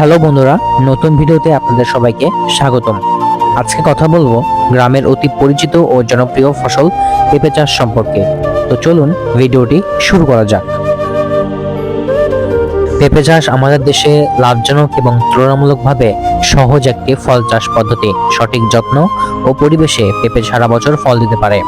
Hello বন্ধুরা, নতুন ভিডিওতে আপনাদের সবাইকে স্বাগতম। আজকে কথা বলবো গ্রামের অতি পরিচিত ও জনপ্রিয় ফসল পেঁপে চাষ সম্পর্কে। তো চলুন ভিডিওটি শুরু করা যাক। পেঁপে চাষ আমাদের দেশে লাভজনক এবং তুলনামূলকভাবে সহজ একটি ফল চাষ পদ্ধতি। সঠিক যত্ন ও পরিবেশে পেঁপে সারা বছর ফল দিতে পারে।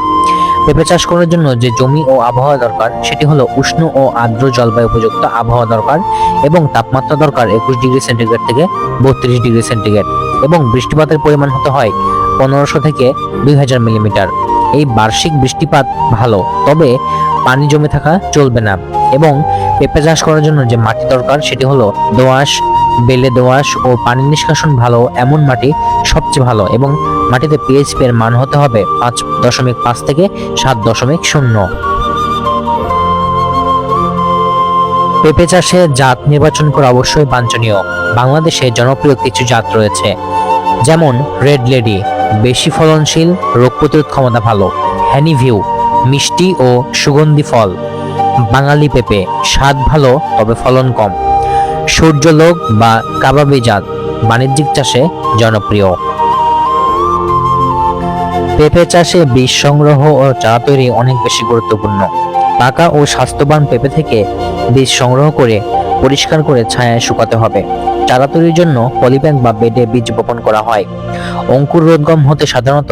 পেঁপে চাষ করার জন্য যে জমি ও আবহাওয়া দরকার সেটি হলো উষ্ণ ও আর্দ্র জলবায়ু উপযুক্ত আবহাওয়া দরকার এবং তাপমাত্রা দরকার 21 ডিগ্রি সেন্টিগ্রেড থেকে 32 ডিগ্রি সেন্টিগ্রেড এবং বৃষ্টিপাতের পরিমাণ হতে হয় 1500 থেকে 2000 মিলিমিটার। এই বার্ষিক বৃষ্টিপাত ভালো, তবে পানি জমে থাকা চলবে না। এবং পেঁপে চাষ করার জন্য যে মাটি দরকার সেটি হলো দোআঁশ, বেলে দোআঁশ ও পানি নিষ্কাশন ভালো এমন মাটি সবচেয়ে ভালো এবং মাটিতে পিএইচ এর মান হতে হবে 5.5 থেকে 7.0। পেঁপে চাষে জাত নির্বাচন করা অবশ্যই বাঞ্ছনীয়। বাংলাদেশে জনপ্রিয় কিছু জাত রয়েছে, যেমন রেড লেডি বেশি ফলনশীল, রোগ প্রতিরোধ ক্ষমতা ভালো, হ্যানিভিউ মিষ্টি ও সুগন্ধি ফল, বাঙালি পেঁপে স্বাদ ভালো তবে ফলন কম, সূর্যলোক বা কাবাবি জাত বাণিজ্যিক চাষে জনপ্রিয়। পেঁপে চাষে বীজ সংগ্রহ ও চারা তৈরি অনেক বেশি গুরুত্বপূর্ণ। পাকা ও স্বাস্থ্যবান পেঁপে থেকে বীজ সংগ্রহ করে পরিষ্কার করে ছায়ায় শুকাতে হবে। চারা তৈরির জন্য পলিব্যাগ বা বেডে বীজ বপন করা হয়। অঙ্কুর রোধগম হতে সাধারণত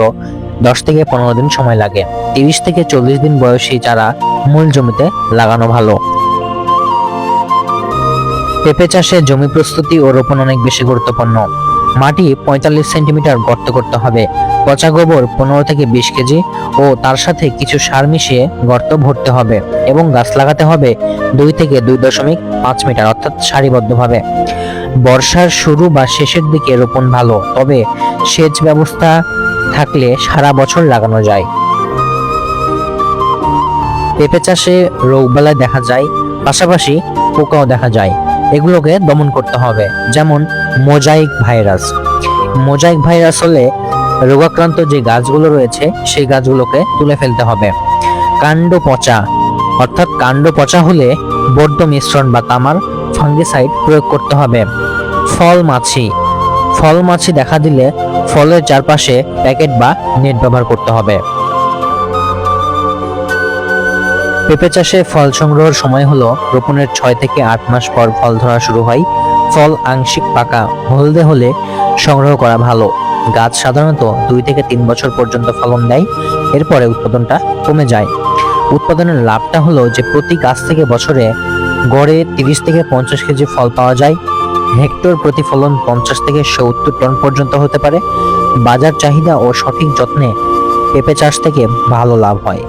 10 থেকে 15 দিন সময় লাগে। 30 থেকে 40 দিন বয়সী চারা মূল জমিতে লাগানো ভালো। পেঁপে চাষে জমি প্রস্তুতি ও রোপণ অনেক বেশি গুরুত্বপূর্ণ। মাটি 45 সেন্টিমিটার গর্ত করতে হবে। পচা গোবর 15 থেকে 20 কেজি ও তার সাথে কিছু সার মিশিয়ে গর্ত ভরতে হবে এবং গাছ লাগাতে হবে 2 থেকে 2.5 মিটার অর্থাৎ সারিবদ্ধভাবে। বর্ষার শুরু বা শেষের দিকে রোপণ ভালো, তবে সেচ ব্যবস্থা থাকলে সারা বছর লাগানো যায়। পেঁপে চাষে রোগবালাই দেখা যায়, পাশাপাশি পোকাও দেখা যায়। এগুলোকে দমন করতে হবে, যেমন মোজাইক ভাইরাস। মোজাইক ভাইরাস হলে রোগাক্রান্ত যে গাছগুলো রয়েছে সেই গাছগুলোকে তুলে ফেলতে হবে। কাণ্ড পচা অর্থাৎ কাণ্ড পচা হলে বর্জ্য মিশ্রণ বা তামার ফাঙ্গিসাইড প্রয়োগ করতে হবে। ফল মাছি দেখা দিলে ফলের চারপাশে প্যাকেট বা নেট ব্যবহার করতে হবে। পেঁপে চাষে ফল সংগ্রহের সময় হলো রোপণের 6 থেকে 8 মাস পর ফল ধরা শুরু হয়। ফল আংশিক পাকা হলদে হলে সংগ্রহ করা ভালো। গাছ সাধারণত 2 থেকে 3 বছর পর্যন্ত ফলন দেয়, এরপরে উৎপাদনটা কমে যায়। উৎপাদনের লাভটা হলো যে প্রতি গাছ থেকে বছরে গড়ে 30 থেকে 50 কেজি ফল পাওয়া যায়। হেক্টর প্রতি ফলন 50 থেকে 70 টন পর্যন্ত হতে পারে। বাজার চাহিদা ও সঠিক যত্নে পেঁপে চাষ থেকে ভালো লাভ হয়।